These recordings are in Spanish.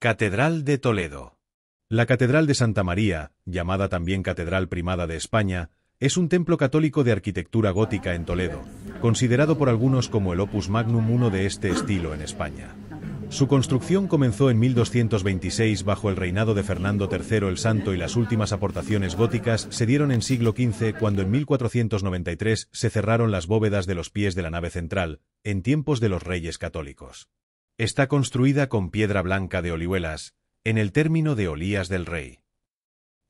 Catedral de Toledo. La Catedral de Santa María, llamada también Catedral Primada de España, es un templo católico de arquitectura gótica en Toledo, considerado por algunos como el opus magnum uno de este estilo en España. Su construcción comenzó en 1226 bajo el reinado de Fernando III el Santo y las últimas aportaciones góticas se dieron en siglo XV cuando en 1493 se cerraron las bóvedas de los pies de la nave central, en tiempos de los reyes católicos. Está construida con piedra blanca de Olihuelas, en el término de Olías del Rey.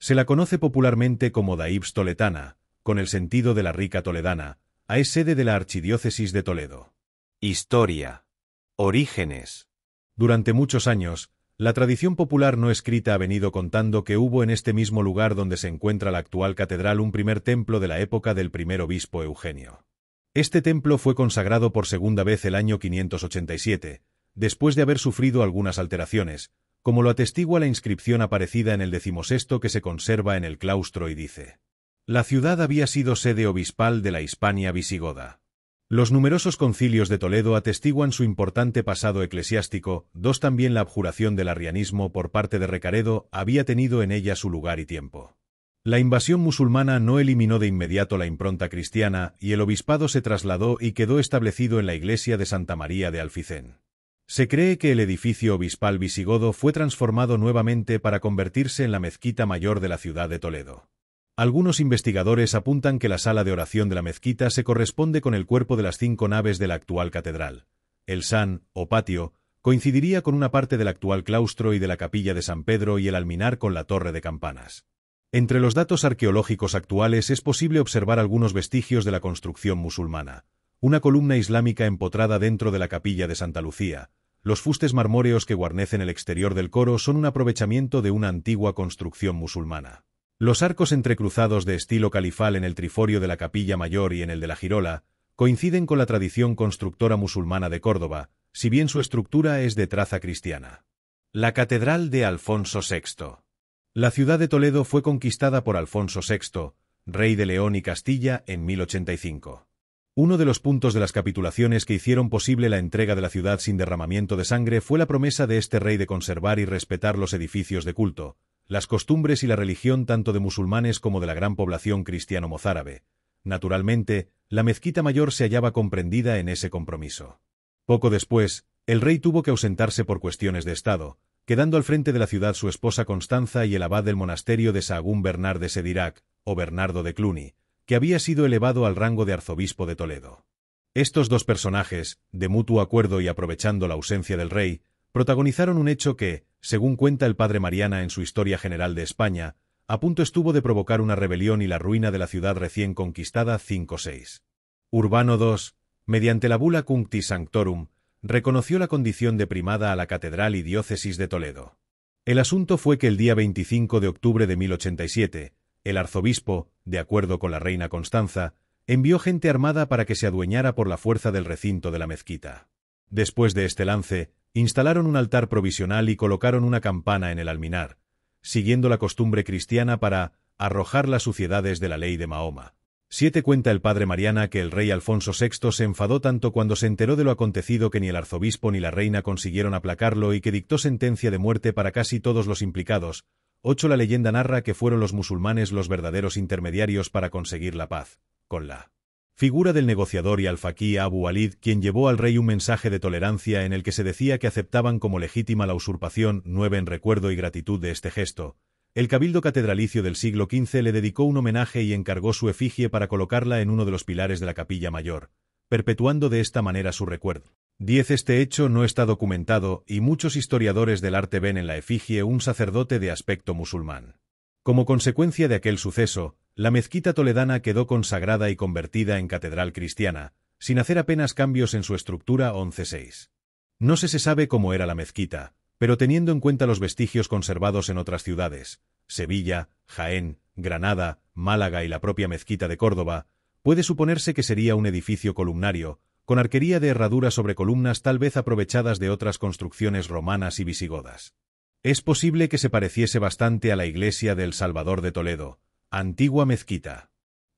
Se la conoce popularmente como Daibs toletana, con el sentido de la rica toledana, es sede de la Archidiócesis de Toledo. Historia. Orígenes. Durante muchos años, la tradición popular no escrita ha venido contando que hubo en este mismo lugar donde se encuentra la actual catedral un primer templo de la época del primer obispo Eugenio. Este templo fue consagrado por segunda vez el año 587, después de haber sufrido algunas alteraciones, como lo atestigua la inscripción aparecida en el 16º que se conserva en el claustro y dice: la ciudad había sido sede obispal de la Hispania visigoda. Los numerosos concilios de Toledo atestiguan su importante pasado eclesiástico, también la abjuración del arrianismo por parte de Recaredo había tenido en ella su lugar y tiempo. La invasión musulmana no eliminó de inmediato la impronta cristiana y el obispado se trasladó y quedó establecido en la iglesia de Santa María de Alfizén. Se cree que el edificio obispal visigodo fue transformado nuevamente para convertirse en la mezquita mayor de la ciudad de Toledo. Algunos investigadores apuntan que la sala de oración de la mezquita se corresponde con el cuerpo de las 5 naves de la actual catedral. El san, o patio, coincidiría con una parte del actual claustro y de la capilla de San Pedro y el alminar con la torre de campanas. Entre los datos arqueológicos actuales es posible observar algunos vestigios de la construcción musulmana. Una columna islámica empotrada dentro de la capilla de Santa Lucía. Los fustes marmóreos que guarnecen el exterior del coro son un aprovechamiento de una antigua construcción musulmana. Los arcos entrecruzados de estilo califal en el triforio de la capilla mayor y en el de la girola coinciden con la tradición constructora musulmana de Córdoba, si bien su estructura es de traza cristiana. La Catedral de Alfonso VI. La ciudad de Toledo fue conquistada por Alfonso VI, rey de León y Castilla, en 1085. Uno de los puntos de las capitulaciones que hicieron posible la entrega de la ciudad sin derramamiento de sangre fue la promesa de este rey de conservar y respetar los edificios de culto, las costumbres y la religión tanto de musulmanes como de la gran población cristiano-mozárabe. Naturalmente, la mezquita mayor se hallaba comprendida en ese compromiso. Poco después, el rey tuvo que ausentarse por cuestiones de estado, quedando al frente de la ciudad su esposa Constanza y el abad del monasterio de Sahagún Bernard de Sedirac, o Bernardo de Cluny, que había sido elevado al rango de arzobispo de Toledo. Estos dos personajes, de mutuo acuerdo y aprovechando la ausencia del rey, protagonizaron un hecho que, según cuenta el padre Mariana en su Historia General de España, a punto estuvo de provocar una rebelión y la ruina de la ciudad recién conquistada 5-6. Urbano II, mediante la bula Cunctis Sanctorum, reconoció la condición de primada a la catedral y diócesis de Toledo. El asunto fue que el día 25 de octubre de 1087, el arzobispo, de acuerdo con la reina Constanza, envió gente armada para que se adueñara por la fuerza del recinto de la mezquita. Después de este lance, instalaron un altar provisional y colocaron una campana en el alminar, siguiendo la costumbre cristiana para arrojar las suciedades de la ley de Mahoma. Cuenta el padre Mariana que el rey Alfonso VI se enfadó tanto cuando se enteró de lo acontecido que ni el arzobispo ni la reina consiguieron aplacarlo y que dictó sentencia de muerte para casi todos los implicados. La leyenda narra que fueron los musulmanes los verdaderos intermediarios para conseguir la paz, con la figura del negociador y alfaquí Abu Walid, quien llevó al rey un mensaje de tolerancia en el que se decía que aceptaban como legítima la usurpación. En recuerdo y gratitud de este gesto, el cabildo catedralicio del siglo XV le dedicó un homenaje y encargó su efigie para colocarla en uno de los pilares de la capilla mayor, perpetuando de esta manera su recuerdo. Este hecho no está documentado y muchos historiadores del arte ven en la efigie un sacerdote de aspecto musulmán. Como consecuencia de aquel suceso, la mezquita toledana quedó consagrada y convertida en catedral cristiana, sin hacer apenas cambios en su estructura 11-6. No se sabe cómo era la mezquita, pero teniendo en cuenta los vestigios conservados en otras ciudades, Sevilla, Jaén, Granada, Málaga y la propia mezquita de Córdoba, puede suponerse que sería un edificio columnario, con arquería de herradura sobre columnas tal vez aprovechadas de otras construcciones romanas y visigodas. Es posible que se pareciese bastante a la iglesia del Salvador de Toledo, antigua mezquita.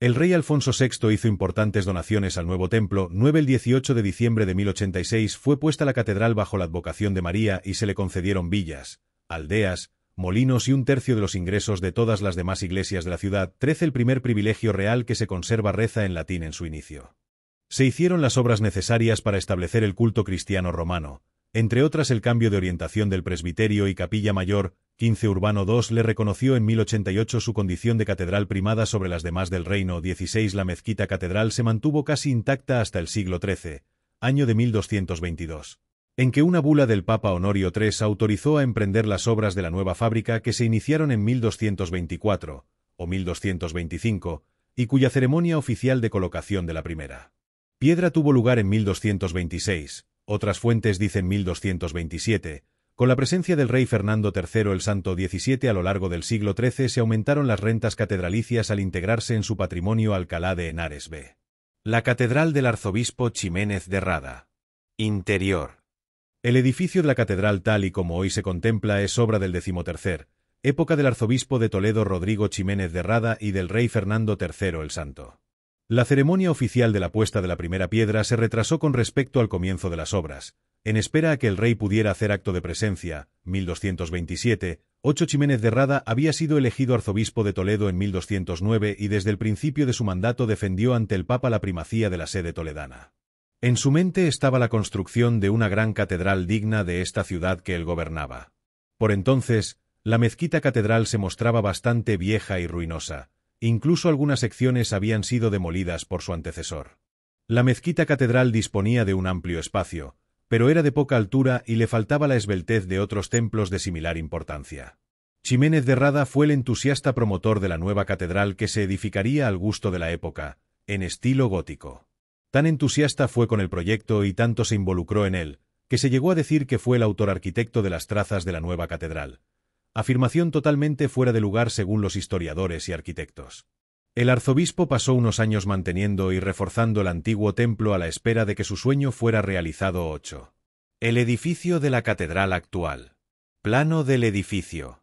El rey Alfonso VI hizo importantes donaciones al nuevo templo. El 18 de diciembre de 1086 fue puesta la catedral bajo la advocación de María y se le concedieron villas, aldeas, molinos y un tercio de los ingresos de todas las demás iglesias de la ciudad. 13 El primer privilegio real que se conserva reza en latín en su inicio. Se hicieron las obras necesarias para establecer el culto cristiano romano, entre otras el cambio de orientación del presbiterio y capilla mayor. 15 Urbano II le reconoció en 1088 su condición de catedral primada sobre las demás del reino. 16 La mezquita catedral se mantuvo casi intacta hasta el siglo XIII, año de 1222, en que una bula del Papa Honorio III autorizó a emprender las obras de la nueva fábrica que se iniciaron en 1224 o 1225 y cuya ceremonia oficial de colocación de la primera piedra tuvo lugar en 1226, otras fuentes dicen 1227, con la presencia del rey Fernando III el Santo. 17 A lo largo del siglo XIII se aumentaron las rentas catedralicias al integrarse en su patrimonio Alcalá de Henares. B. La catedral del arzobispo Ximénez de Rada. Interior. El edificio de la catedral tal y como hoy se contempla es obra del XIII, época del arzobispo de Toledo Rodrigo Ximénez de Rada y del rey Fernando III el Santo. La ceremonia oficial de la puesta de la primera piedra se retrasó con respecto al comienzo de las obras, en espera a que el rey pudiera hacer acto de presencia. 1227, Ximénez de Rada había sido elegido arzobispo de Toledo en 1209 y desde el principio de su mandato defendió ante el Papa la primacía de la sede toledana. En su mente estaba la construcción de una gran catedral digna de esta ciudad que él gobernaba. Por entonces, la mezquita catedral se mostraba bastante vieja y ruinosa. Incluso algunas secciones habían sido demolidas por su antecesor. La mezquita catedral disponía de un amplio espacio, pero era de poca altura y le faltaba la esbeltez de otros templos de similar importancia. Ximénez de Rada fue el entusiasta promotor de la nueva catedral que se edificaría al gusto de la época, en estilo gótico. Tan entusiasta fue con el proyecto y tanto se involucró en él, que se llegó a decir que fue el autor arquitecto de las trazas de la nueva catedral. Afirmación totalmente fuera de lugar según los historiadores y arquitectos. El arzobispo pasó unos años manteniendo y reforzando el antiguo templo a la espera de que su sueño fuera realizado. 8. El edificio de la catedral actual. Plano del edificio.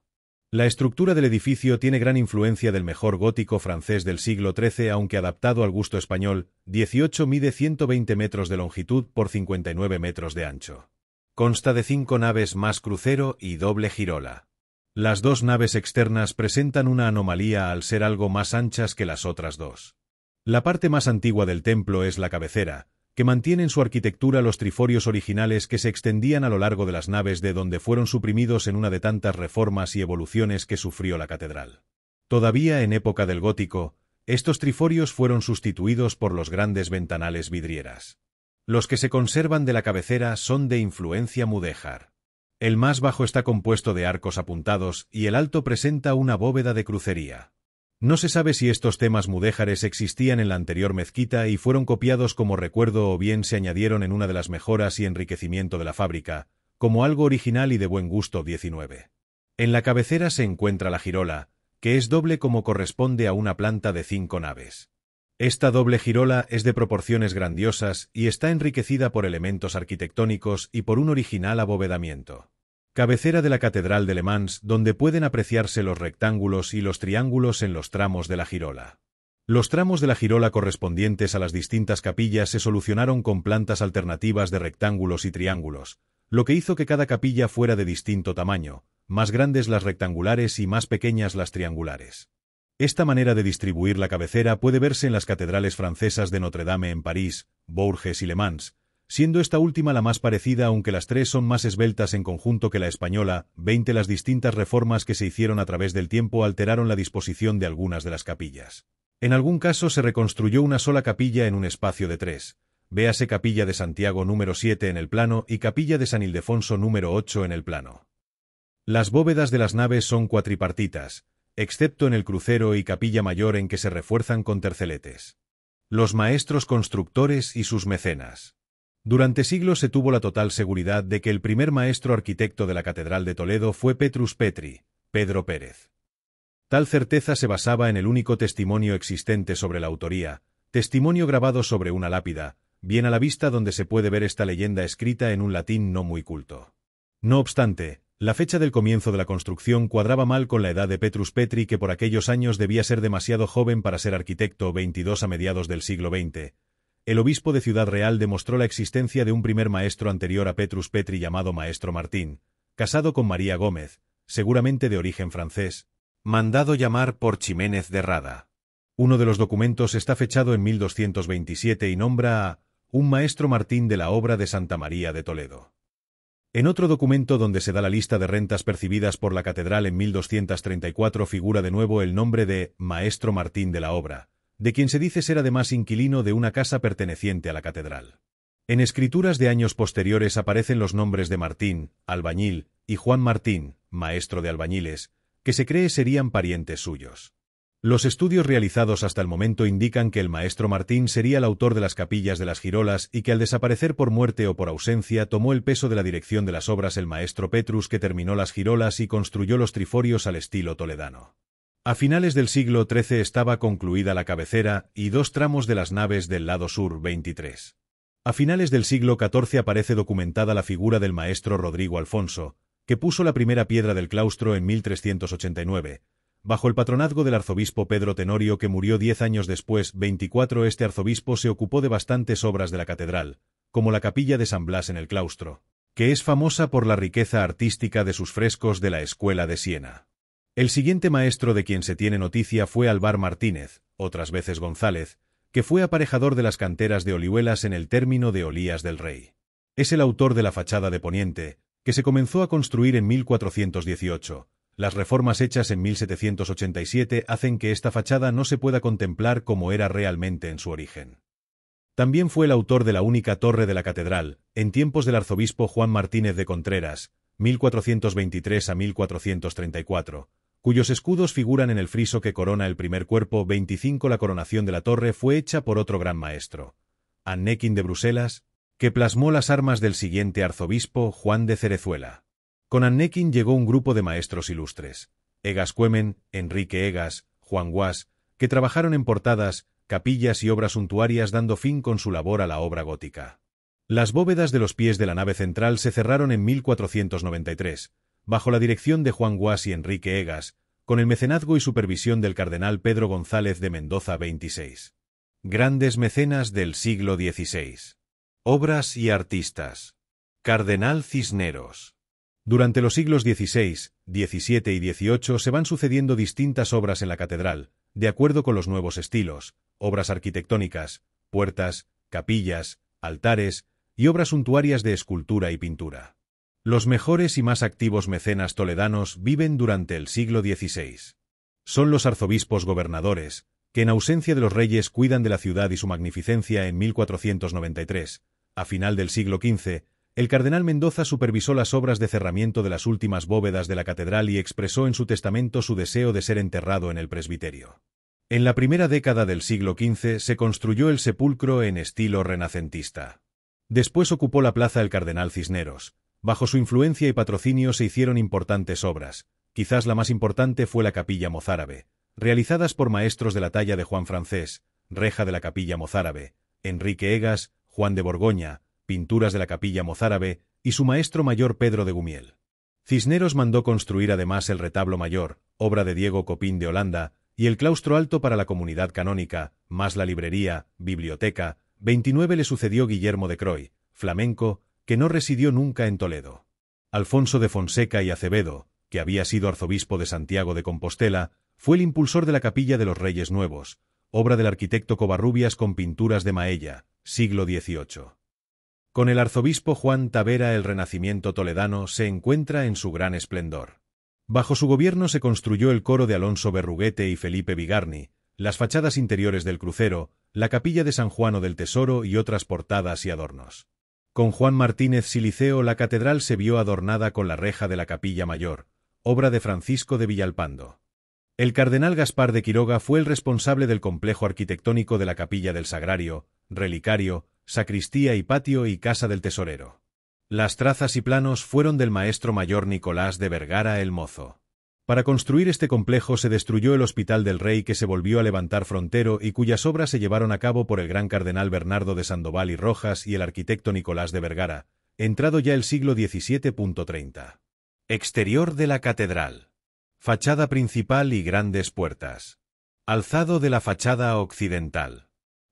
La estructura del edificio tiene gran influencia del mejor gótico francés del siglo XIII, aunque adaptado al gusto español. 18 Mide 120 metros de longitud por 59 metros de ancho. Consta de 5 naves más crucero y doble girola. Las dos naves externas presentan una anomalía al ser algo más anchas que las otras dos. La parte más antigua del templo es la cabecera, que mantiene en su arquitectura los triforios originales que se extendían a lo largo de las naves, de donde fueron suprimidos en una de tantas reformas y evoluciones que sufrió la catedral. Todavía en época del gótico, estos triforios fueron sustituidos por los grandes ventanales vidrieras. Los que se conservan de la cabecera son de influencia mudéjar. El más bajo está compuesto de arcos apuntados y el alto presenta una bóveda de crucería. No se sabe si estos temas mudéjares existían en la anterior mezquita y fueron copiados como recuerdo o bien se añadieron en una de las mejoras y enriquecimiento de la fábrica, como algo original y de buen gusto. 19. En la cabecera se encuentra la girola, que es doble como corresponde a una planta de 5 naves. Esta doble girola es de proporciones grandiosas y está enriquecida por elementos arquitectónicos y por un original abovedamiento. Cabecera de la Catedral de Le Mans, donde pueden apreciarse los rectángulos y los triángulos en los tramos de la girola. Los tramos de la girola correspondientes a las distintas capillas se solucionaron con plantas alternativas de rectángulos y triángulos, lo que hizo que cada capilla fuera de distinto tamaño, más grandes las rectangulares y más pequeñas las triangulares. Esta manera de distribuir la cabecera puede verse en las catedrales francesas de Notre Dame en París, Bourges y Le Mans, siendo esta última la más parecida, aunque las tres son más esbeltas en conjunto que la española. 20 Las distintas reformas que se hicieron a través del tiempo alteraron la disposición de algunas de las capillas. En algún caso se reconstruyó una sola capilla en un espacio de 3. Véase Capilla de Santiago número 7 en el plano y Capilla de San Ildefonso número 8 en el plano. Las bóvedas de las naves son cuatripartitas, excepto en el crucero y capilla mayor en que se refuerzan con terceletes. Los maestros constructores y sus mecenas. Durante siglos se tuvo la total seguridad de que el primer maestro arquitecto de la Catedral de Toledo fue Petrus Petri, Pedro Pérez. Tal certeza se basaba en el único testimonio existente sobre la autoría, testimonio grabado sobre una lápida, bien a la vista, donde se puede ver esta leyenda escrita en un latín no muy culto. No obstante, La fecha del comienzo de la construcción cuadraba mal con la edad de Petrus Petri, que por aquellos años debía ser demasiado joven para ser arquitecto, 22 a mediados del siglo XX. El obispo de Ciudad Real demostró la existencia de un primer maestro anterior a Petrus Petri llamado Maestro Martín, casado con María Gómez, seguramente de origen francés, mandado llamar por Ximénez de Rada. Uno de los documentos está fechado en 1227 y nombra a un Maestro Martín de la obra de Santa María de Toledo. En otro documento donde se da la lista de rentas percibidas por la catedral en 1234 figura de nuevo el nombre de Maestro Martín de la obra, de quien se dice ser además inquilino de una casa perteneciente a la catedral. En escrituras de años posteriores aparecen los nombres de Martín, albañil, y Juan Martín, maestro de albañiles, que se cree serían parientes suyos. Los estudios realizados hasta el momento indican que el maestro Martín sería el autor de las capillas de las Girolas y que al desaparecer por muerte o por ausencia tomó el peso de la dirección de las obras el maestro Petrus, que terminó las Girolas y construyó los triforios al estilo toledano. A finales del siglo XIII estaba concluida la cabecera y 2 tramos de las naves del lado sur 23. A finales del siglo XIV aparece documentada la figura del maestro Rodrigo Alfonso, que puso la primera piedra del claustro en 1389, bajo el patronazgo del arzobispo Pedro Tenorio, que murió 10 años después, 24. Este arzobispo se ocupó de bastantes obras de la catedral, como la capilla de San Blas en el claustro, que es famosa por la riqueza artística de sus frescos de la Escuela de Siena. El siguiente maestro de quien se tiene noticia fue Alvar Martínez, otras veces González, que fue aparejador de las canteras de Olihuelas en el término de Olías del Rey. Es el autor de la fachada de Poniente, que se comenzó a construir en 1418. Las reformas hechas en 1787 hacen que esta fachada no se pueda contemplar como era realmente en su origen. También fue el autor de la única torre de la catedral, en tiempos del arzobispo Juan Martínez de Contreras, 1423 a 1434, cuyos escudos figuran en el friso que corona el primer cuerpo. 25. La coronación de la torre fue hecha por otro gran maestro, Annequin de Bruselas, que plasmó las armas del siguiente arzobispo, Juan de Cerezuela. Con Annequin llegó un grupo de maestros ilustres, Egas Cuemen, Enrique Egas, Juan Guas, que trabajaron en portadas, capillas y obras suntuarias, dando fin con su labor a la obra gótica. Las bóvedas de los pies de la nave central se cerraron en 1493, bajo la dirección de Juan Guas y Enrique Egas, con el mecenazgo y supervisión del cardenal Pedro González de Mendoza. 26. Grandes mecenas del siglo XVI. Obras y artistas. Cardenal Cisneros. Durante los siglos XVI, XVII y XVIII se van sucediendo distintas obras en la catedral, de acuerdo con los nuevos estilos, obras arquitectónicas, puertas, capillas, altares y obras suntuarias de escultura y pintura. Los mejores y más activos mecenas toledanos viven durante el siglo XVI. Son los arzobispos gobernadores, que en ausencia de los reyes cuidan de la ciudad y su magnificencia. En 1493, a final del siglo XV, el cardenal Mendoza supervisó las obras de cerramiento de las últimas bóvedas de la catedral y expresó en su testamento su deseo de ser enterrado en el presbiterio. En la primera década del siglo XV se construyó el sepulcro en estilo renacentista. Después ocupó la plaza el cardenal Cisneros. Bajo su influencia y patrocinio se hicieron importantes obras, quizás la más importante fue la capilla mozárabe, realizadas por maestros de la talla de Juan Francés, reja de la capilla mozárabe, Enrique Egas, Juan de Borgoña, pinturas de la capilla mozárabe, y su maestro mayor Pedro de Gumiel. Cisneros mandó construir además el retablo mayor, obra de Diego Copín de Holanda, y el claustro alto para la comunidad canónica, más la librería, biblioteca. 29. Le sucedió Guillermo de Croy, flamenco, que no residió nunca en Toledo. Alfonso de Fonseca y Acevedo, que había sido arzobispo de Santiago de Compostela, fue el impulsor de la capilla de los Reyes Nuevos, obra del arquitecto Covarrubias con pinturas de Maella, siglo XVIII. Con el arzobispo Juan Tavera el renacimiento toledano se encuentra en su gran esplendor. Bajo su gobierno se construyó el coro de Alonso Berruguete y Felipe Bigarni, las fachadas interiores del crucero, la capilla de San Juano del Tesoro y otras portadas y adornos. Con Juan Martínez Siliceo la catedral se vio adornada con la reja de la capilla mayor, obra de Francisco de Villalpando. El cardenal Gaspar de Quiroga fue el responsable del complejo arquitectónico de la capilla del Sagrario, relicario, sacristía y patio y casa del tesorero. Las trazas y planos fueron del maestro mayor Nicolás de Vergara el Mozo. Para construir este complejo se destruyó el Hospital del Rey, que se volvió a levantar frontero y cuyas obras se llevaron a cabo por el gran cardenal Bernardo de Sandoval y Rojas y el arquitecto Nicolás de Vergara, entrado ya el siglo XVII. 30. Exterior de la catedral. Fachada principal y grandes puertas. Alzado de la fachada occidental.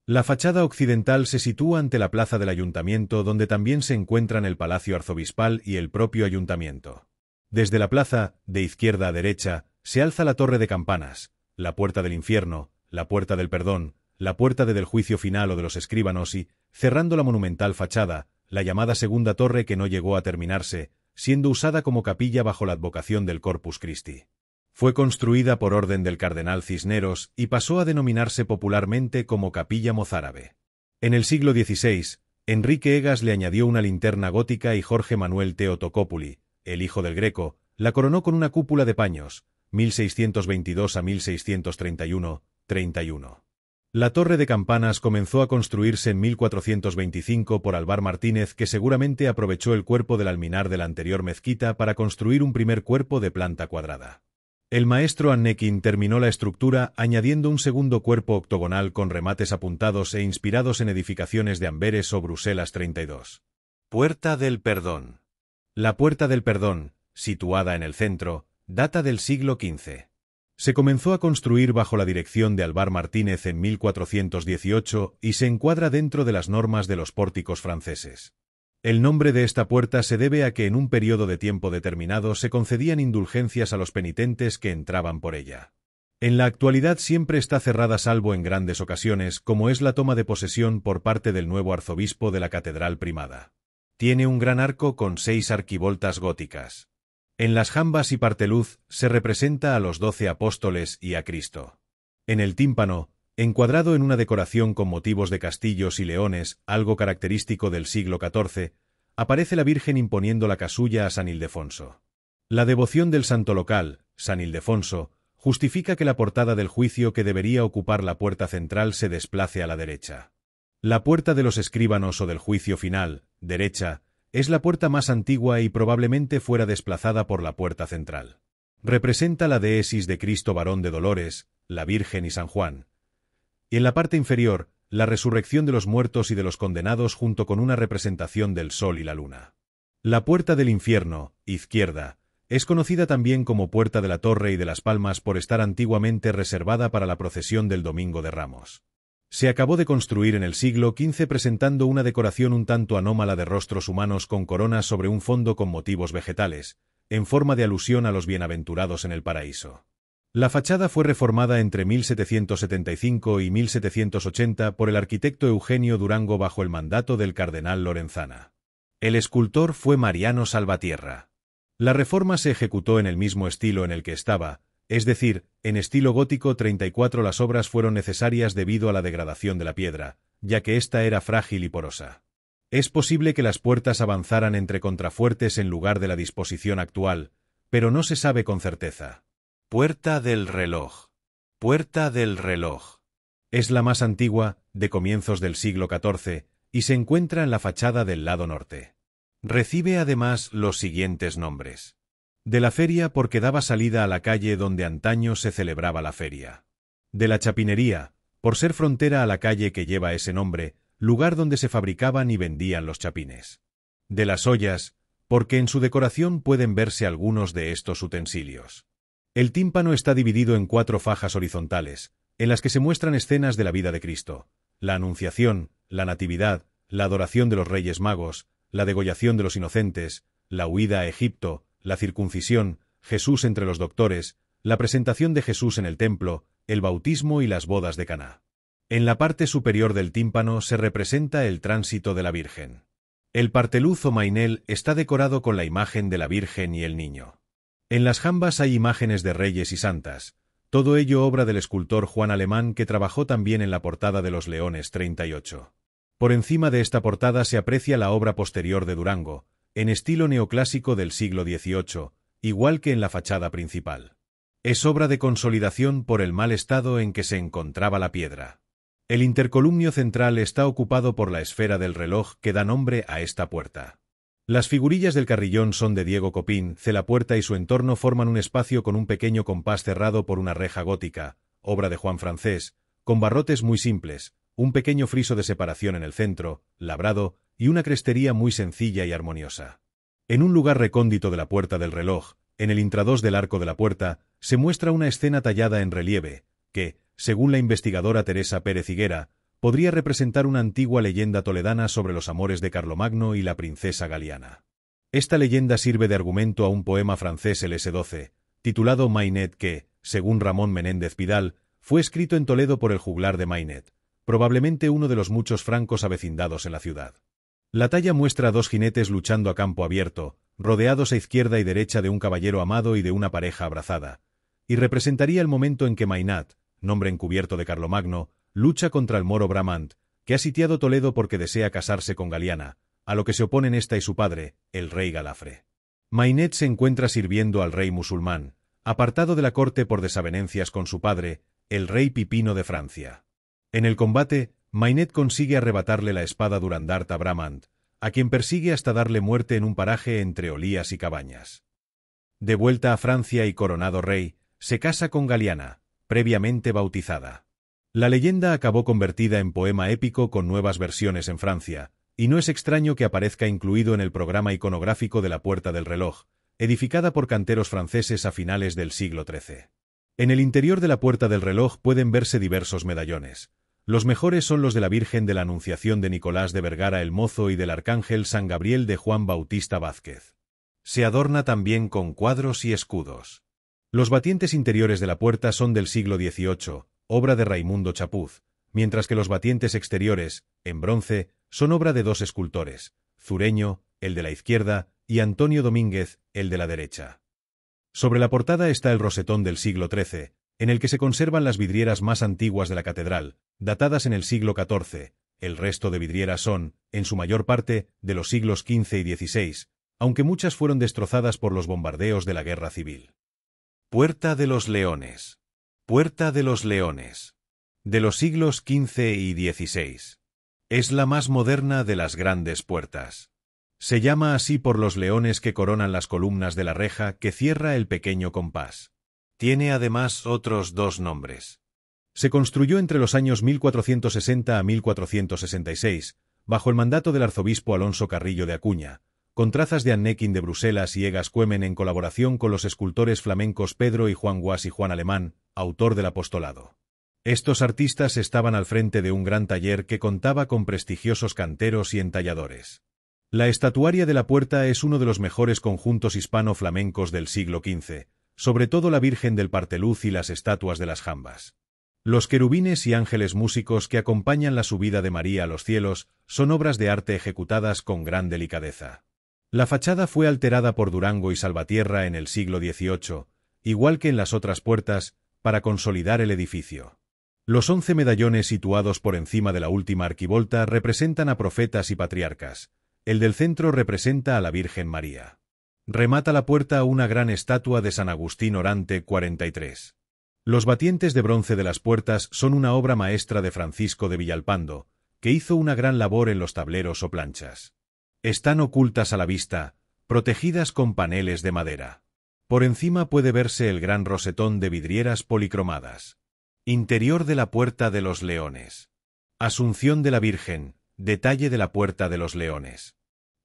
La fachada occidental se sitúa ante la plaza del ayuntamiento, donde también se encuentran el palacio arzobispal y el propio ayuntamiento. Desde la plaza, de izquierda a derecha, se alza la torre de campanas, la puerta del infierno, la puerta del perdón, la puerta del juicio final o de los escribanos y, cerrando la monumental fachada, la llamada segunda torre, que no llegó a terminarse, siendo usada como capilla bajo la advocación del Corpus Christi. Fue construida por orden del cardenal Cisneros y pasó a denominarse popularmente como Capilla Mozárabe. En el siglo XVI, Enrique Egas le añadió una linterna gótica y Jorge Manuel Teotocópuli, el hijo del Greco, la coronó con una cúpula de paños, 1622 a 1631, 31. La torre de campanas comenzó a construirse en 1425 por Alvar Martínez, que seguramente aprovechó el cuerpo del alminar de la anterior mezquita para construir un primer cuerpo de planta cuadrada. El maestro Annequin terminó la estructura añadiendo un segundo cuerpo octogonal con remates apuntados e inspirados en edificaciones de Amberes o Bruselas 32. Puerta del Perdón. La Puerta del Perdón, situada en el centro, data del siglo XV. Se comenzó a construir bajo la dirección de Alvar Martínez en 1418 y se encuadra dentro de las normas de los pórticos franceses. El nombre de esta puerta se debe a que en un periodo de tiempo determinado se concedían indulgencias a los penitentes que entraban por ella. En la actualidad siempre está cerrada salvo en grandes ocasiones, como es la toma de posesión por parte del nuevo arzobispo de la Catedral Primada. Tiene un gran arco con 6 arquivoltas góticas. En las jambas y parteluz se representa a los 12 apóstoles y a Cristo. En el tímpano, encuadrado en una decoración con motivos de castillos y leones, algo característico del siglo XIV, aparece la Virgen imponiendo la casulla a San Ildefonso. La devoción del santo local, San Ildefonso, justifica que la portada del juicio, que debería ocupar la puerta central, se desplace a la derecha. La puerta de los escribanos o del juicio final, derecha, es la puerta más antigua y probablemente fuera desplazada por la puerta central. Representa la deesis de Cristo varón de dolores, la Virgen y San Juan. Y en la parte inferior, la resurrección de los muertos y de los condenados junto con una representación del sol y la luna. La puerta del infierno, izquierda, es conocida también como Puerta de la Torre y de las Palmas por estar antiguamente reservada para la procesión del Domingo de Ramos. Se acabó de construir en el siglo XV presentando una decoración un tanto anómala de rostros humanos con coronas sobre un fondo con motivos vegetales, en forma de alusión a los bienaventurados en el paraíso. La fachada fue reformada entre 1775 y 1780 por el arquitecto Eugenio Durango bajo el mandato del cardenal Lorenzana. El escultor fue Mariano Salvatierra. La reforma se ejecutó en el mismo estilo en el que estaba, es decir, en estilo gótico 34. Las obras fueron necesarias debido a la degradación de la piedra, ya que ésta era frágil y porosa. Es posible que las puertas avanzaran entre contrafuertes en lugar de la disposición actual, pero no se sabe con certeza. Puerta del reloj. Puerta del reloj. Es la más antigua, de comienzos del siglo XIV, y se encuentra en la fachada del lado norte. Recibe además los siguientes nombres. De la feria, porque daba salida a la calle donde antaño se celebraba la feria. De la chapinería, por ser frontera a la calle que lleva ese nombre, lugar donde se fabricaban y vendían los chapines. De las ollas, porque en su decoración pueden verse algunos de estos utensilios. El tímpano está dividido en 4 fajas horizontales, en las que se muestran escenas de la vida de Cristo, la Anunciación, la Natividad, la adoración de los Reyes Magos, la degollación de los inocentes, la huida a Egipto, la circuncisión, Jesús entre los doctores, la presentación de Jesús en el templo, el bautismo y las bodas de Caná. En la parte superior del tímpano se representa el tránsito de la Virgen. El parteluz o mainel está decorado con la imagen de la Virgen y el Niño. En las jambas hay imágenes de reyes y santas, todo ello obra del escultor Juan Alemán, que trabajó también en la portada de los Leones 38. Por encima de esta portada se aprecia la obra posterior de Durango, en estilo neoclásico del siglo XVIII, igual que en la fachada principal. Es obra de consolidación por el mal estado en que se encontraba la piedra. El intercolumnio central está ocupado por la esfera del reloj que da nombre a esta puerta. Las figurillas del carrillón son de Diego Copín. La puerta y su entorno forman un espacio con un pequeño compás cerrado por una reja gótica, obra de Juan Francés, con barrotes muy simples, un pequeño friso de separación en el centro, labrado, y una crestería muy sencilla y armoniosa. En un lugar recóndito de la Puerta del Reloj, en el intradós del Arco de la Puerta, se muestra una escena tallada en relieve, que, según la investigadora Teresa Pérez Higuera, podría representar una antigua leyenda toledana sobre los amores de Carlomagno y la princesa Galiana. Esta leyenda sirve de argumento a un poema francés el S12, titulado Maynet que, según Ramón Menéndez Pidal, fue escrito en Toledo por el juglar de Maynet, probablemente uno de los muchos francos avecindados en la ciudad. La talla muestra a dos jinetes luchando a campo abierto, rodeados a izquierda y derecha de un caballero amado y de una pareja abrazada, y representaría el momento en que Maynat, nombre encubierto de Carlomagno, lucha contra el moro Bramant, que ha sitiado Toledo porque desea casarse con Galiana, a lo que se oponen esta y su padre, el rey Galafre. Maynet se encuentra sirviendo al rey musulmán, apartado de la corte por desavenencias con su padre, el rey Pipino de Francia. En el combate, Maynet consigue arrebatarle la espada Durandart a Bramant, a quien persigue hasta darle muerte en un paraje entre Olías y Cabañas. De vuelta a Francia y coronado rey, se casa con Galiana, previamente bautizada. La leyenda acabó convertida en poema épico con nuevas versiones en Francia, y no es extraño que aparezca incluido en el programa iconográfico de la Puerta del Reloj, edificada por canteros franceses a finales del siglo XIII. En el interior de la Puerta del Reloj pueden verse diversos medallones. Los mejores son los de la Virgen de la Anunciación de Nicolás de Vergara el Mozo y del Arcángel San Gabriel de Juan Bautista Vázquez. Se adorna también con cuadros y escudos. Los batientes interiores de la puerta son del siglo XVIII, obra de Raimundo Chapuz, mientras que los batientes exteriores, en bronce, son obra de dos escultores, Zureño, el de la izquierda, y Antonio Domínguez, el de la derecha. Sobre la portada está el rosetón del siglo XIII, en el que se conservan las vidrieras más antiguas de la catedral, datadas en el siglo XIV. El resto de vidrieras son, en su mayor parte, de los siglos XV y XVI, aunque muchas fueron destrozadas por los bombardeos de la Guerra Civil. Puerta de los Leones. Puerta de los Leones. De los siglos XV y XVI. Es la más moderna de las grandes puertas. Se llama así por los leones que coronan las columnas de la reja que cierra el pequeño compás. Tiene además otros dos nombres. Se construyó entre los años 1460 a 1466, bajo el mandato del arzobispo Alonso Carrillo de Acuña, con trazas de Annequin de Bruselas y Egas Cuemen en colaboración con los escultores flamencos Pedro y Juan Guas y Juan Alemán, autor del apostolado. Estos artistas estaban al frente de un gran taller que contaba con prestigiosos canteros y entalladores. La estatuaria de la puerta es uno de los mejores conjuntos hispano-flamencos del siglo XV, sobre todo la Virgen del Parteluz y las estatuas de las jambas. Los querubines y ángeles músicos que acompañan la subida de María a los cielos son obras de arte ejecutadas con gran delicadeza. La fachada fue alterada por Durango y Salvatierra en el siglo XVIII, igual que en las otras puertas, para consolidar el edificio. Los 11 medallones situados por encima de la última arquivolta representan a profetas y patriarcas. El del centro representa a la Virgen María. Remata la puerta una gran estatua de San Agustín Orante 43. Los batientes de bronce de las puertas son una obra maestra de Francisco de Villalpando, que hizo una gran labor en los tableros o planchas. Están ocultas a la vista, protegidas con paneles de madera. Por encima puede verse el gran rosetón de vidrieras policromadas. Interior de la Puerta de los Leones. Asunción de la Virgen, detalle de la Puerta de los Leones.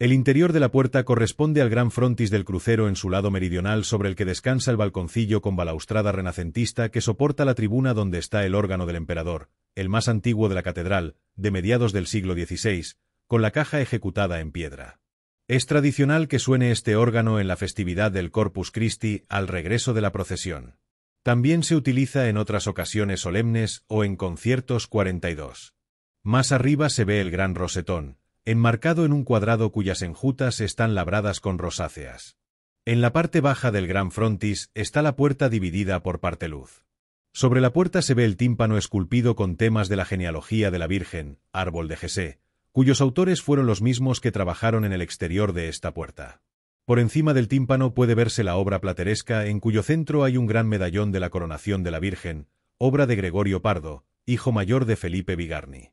El interior de la puerta corresponde al gran frontis del crucero en su lado meridional sobre el que descansa el balconcillo con balaustrada renacentista que soporta la tribuna donde está el órgano del emperador, el más antiguo de la catedral, de mediados del siglo XVI, con la caja ejecutada en piedra. Es tradicional que suene este órgano en la festividad del Corpus Christi al regreso de la procesión. También se utiliza en otras ocasiones solemnes o en conciertos 42. Más arriba se ve el gran rosetón, enmarcado en un cuadrado cuyas enjutas están labradas con rosáceas. En la parte baja del gran frontis está la puerta dividida por parteluz. Sobre la puerta se ve el tímpano esculpido con temas de la genealogía de la Virgen, árbol de Jesé, cuyos autores fueron los mismos que trabajaron en el exterior de esta puerta. Por encima del tímpano puede verse la obra plateresca en cuyo centro hay un gran medallón de la coronación de la Virgen, obra de Gregorio Pardo, hijo mayor de Felipe Bigarni.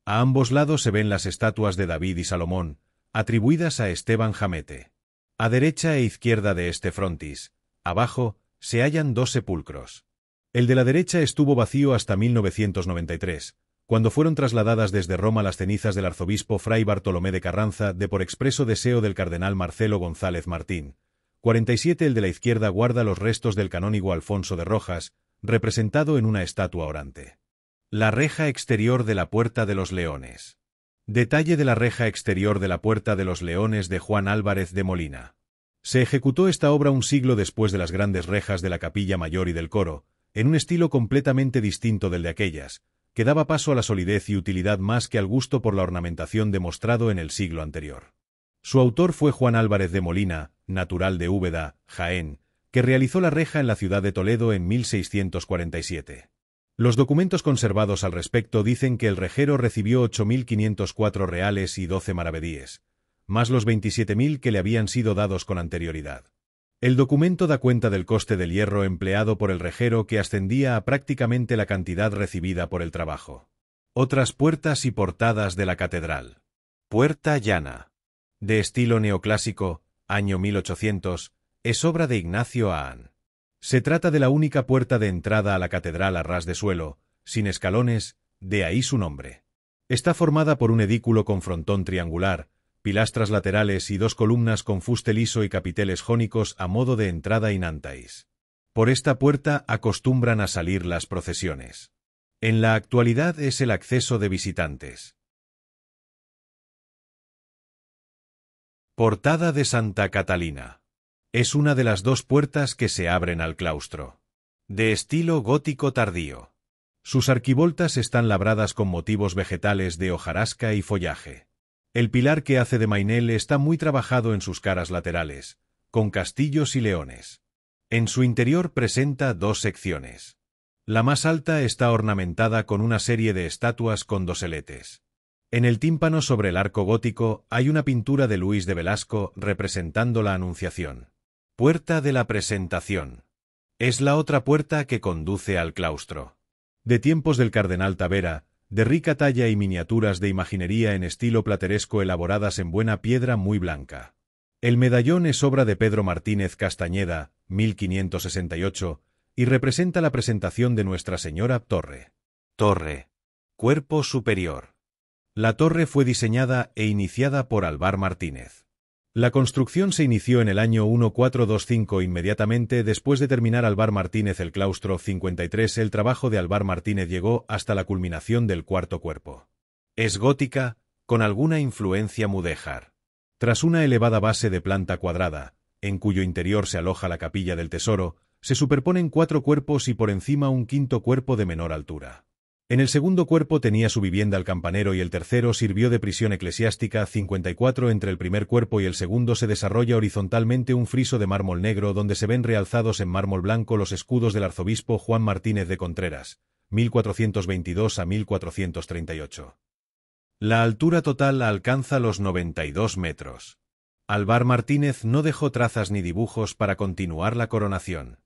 A ambos lados se ven las estatuas de David y Salomón, atribuidas a Esteban Jamete. A derecha e izquierda de este frontis, abajo, se hallan dos sepulcros. El de la derecha estuvo vacío hasta 1993, cuando fueron trasladadas desde Roma las cenizas del arzobispo Fray Bartolomé de Carranza de por expreso deseo del cardenal Marcelo González Martín. 47. El de la izquierda guarda los restos del canónigo Alfonso de Rojas, representado en una estatua orante. La reja exterior de la Puerta de los Leones. Detalle de la reja exterior de la Puerta de los Leones de Juan Álvarez de Molina. Se ejecutó esta obra un siglo después de las grandes rejas de la capilla mayor y del coro, en un estilo completamente distinto del de aquellas, que daba paso a la solidez y utilidad más que al gusto por la ornamentación demostrado en el siglo anterior. Su autor fue Juan Álvarez de Molina, natural de Úbeda, Jaén, que realizó la reja en la ciudad de Toledo en 1647. Los documentos conservados al respecto dicen que el rejero recibió 8.504 reales y 12 maravedíes, más los 27.000 que le habían sido dados con anterioridad. El documento da cuenta del coste del hierro empleado por el rejero que ascendía a prácticamente la cantidad recibida por el trabajo. Otras puertas y portadas de la catedral. Puerta llana. De estilo neoclásico, año 1800, es obra de Ignacio Ahán. Se trata de la única puerta de entrada a la catedral a ras de suelo, sin escalones, de ahí su nombre. Está formada por un edículo con frontón triangular, pilastras laterales y dos columnas con fuste liso y capiteles jónicos a modo de entrada in antais. Por esta puerta acostumbran a salir las procesiones. En la actualidad es el acceso de visitantes. Portada de Santa Catalina. Es una de las dos puertas que se abren al claustro. De estilo gótico tardío. Sus arquivoltas están labradas con motivos vegetales de hojarasca y follaje. El pilar que hace de mainel está muy trabajado en sus caras laterales, con castillos y leones. En su interior presenta dos secciones. La más alta está ornamentada con una serie de estatuas con doseletes. En el tímpano sobre el arco gótico hay una pintura de Luis de Velasco representando la Anunciación. Puerta de la Presentación. Es la otra puerta que conduce al claustro. De tiempos del cardenal Tavera, de rica talla y miniaturas de imaginería en estilo plateresco elaboradas en buena piedra muy blanca. El medallón es obra de Pedro Martínez Castañeda, 1568, y representa la presentación de Nuestra Señora Torre. Torre. Cuerpo superior. La torre fue diseñada e iniciada por Alvar Martínez. La construcción se inició en el año 1425 inmediatamente después de terminar Alvar Martínez el claustro 53. El trabajo de Alvar Martínez llegó hasta la culminación del cuarto cuerpo. Es gótica, con alguna influencia mudéjar. Tras una elevada base de planta cuadrada, en cuyo interior se aloja la capilla del tesoro, se superponen cuatro cuerpos y por encima un quinto cuerpo de menor altura. En el segundo cuerpo tenía su vivienda el campanero y el tercero sirvió de prisión eclesiástica. 54. Entre el primer cuerpo y el segundo se desarrolla horizontalmente un friso de mármol negro donde se ven realzados en mármol blanco los escudos del arzobispo Juan Martínez de Contreras, 1422 a 1438. La altura total alcanza los 92 metros. Alvar Martínez no dejó trazas ni dibujos para continuar la coronación.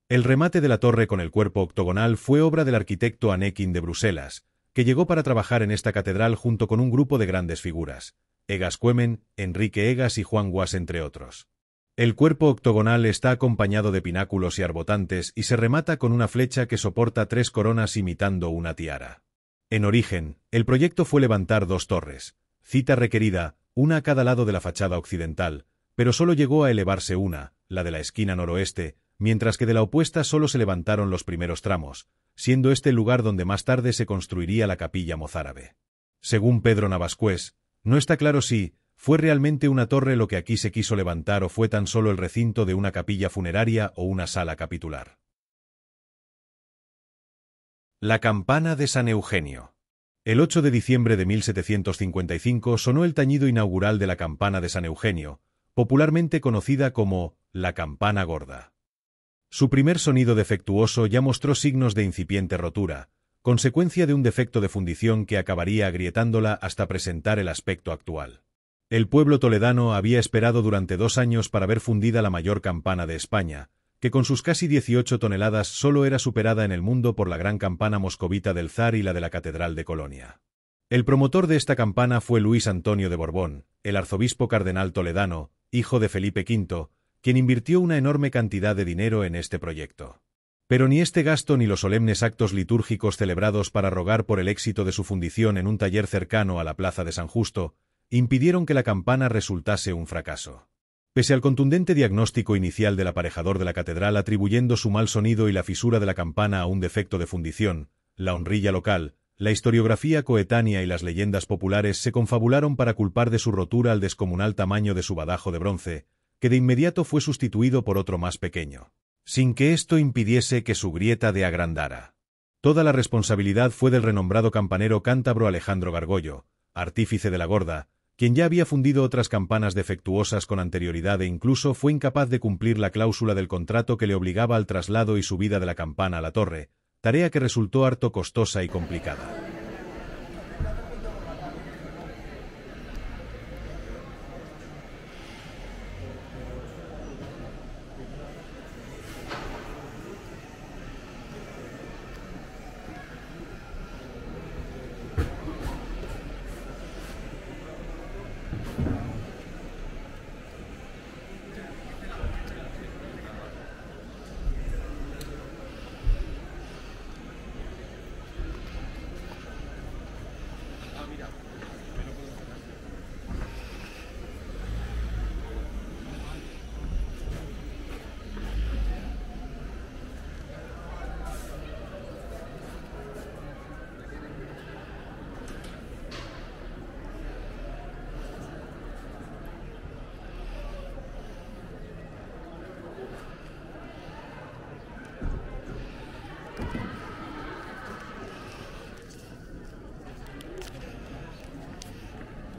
El remate de la torre con el cuerpo octogonal fue obra del arquitecto Anequín de Bruselas, que llegó para trabajar en esta catedral junto con un grupo de grandes figuras, Egas Cuemen, Enrique Egas y Juan Guas entre otros. El cuerpo octogonal está acompañado de pináculos y arbotantes y se remata con una flecha que soporta tres coronas imitando una tiara. En origen, el proyecto fue levantar dos torres, cita requerida, una a cada lado de la fachada occidental, pero solo llegó a elevarse una, la de la esquina noroeste, mientras que de la opuesta solo se levantaron los primeros tramos, siendo este el lugar donde más tarde se construiría la capilla mozárabe. Según Pedro Navascués, no está claro si fue realmente una torre lo que aquí se quiso levantar o fue tan solo el recinto de una capilla funeraria o una sala capitular. La campana de San Eugenio. El 8 de diciembre de 1755 sonó el tañido inaugural de la campana de San Eugenio, popularmente conocida como la campana gorda. Su primer sonido defectuoso ya mostró signos de incipiente rotura, consecuencia de un defecto de fundición que acabaría agrietándola hasta presentar el aspecto actual. El pueblo toledano había esperado durante 2 años para ver fundida la mayor campana de España, que con sus casi 18 toneladas solo era superada en el mundo por la gran campana moscovita del Zar y la de la Catedral de Colonia. El promotor de esta campana fue Luis Antonio de Borbón, el arzobispo cardenal toledano, hijo de Felipe V, quien invirtió una enorme cantidad de dinero en este proyecto. Pero ni este gasto ni los solemnes actos litúrgicos celebrados para rogar por el éxito de su fundición en un taller cercano a la plaza de San Justo, impidieron que la campana resultase un fracaso. Pese al contundente diagnóstico inicial del aparejador de la catedral atribuyendo su mal sonido y la fisura de la campana a un defecto de fundición, la honrilla local, la historiografía coetánea y las leyendas populares se confabularon para culpar de su rotura al descomunal tamaño de su badajo de bronce, que de inmediato fue sustituido por otro más pequeño, sin que esto impidiese que su grieta de agrandara. Toda la responsabilidad fue del renombrado campanero cántabro Alejandro Gargollo, artífice de la Gorda, quien ya había fundido otras campanas defectuosas con anterioridad e incluso fue incapaz de cumplir la cláusula del contrato que le obligaba al traslado y subida de la campana a la torre, tarea que resultó harto costosa y complicada.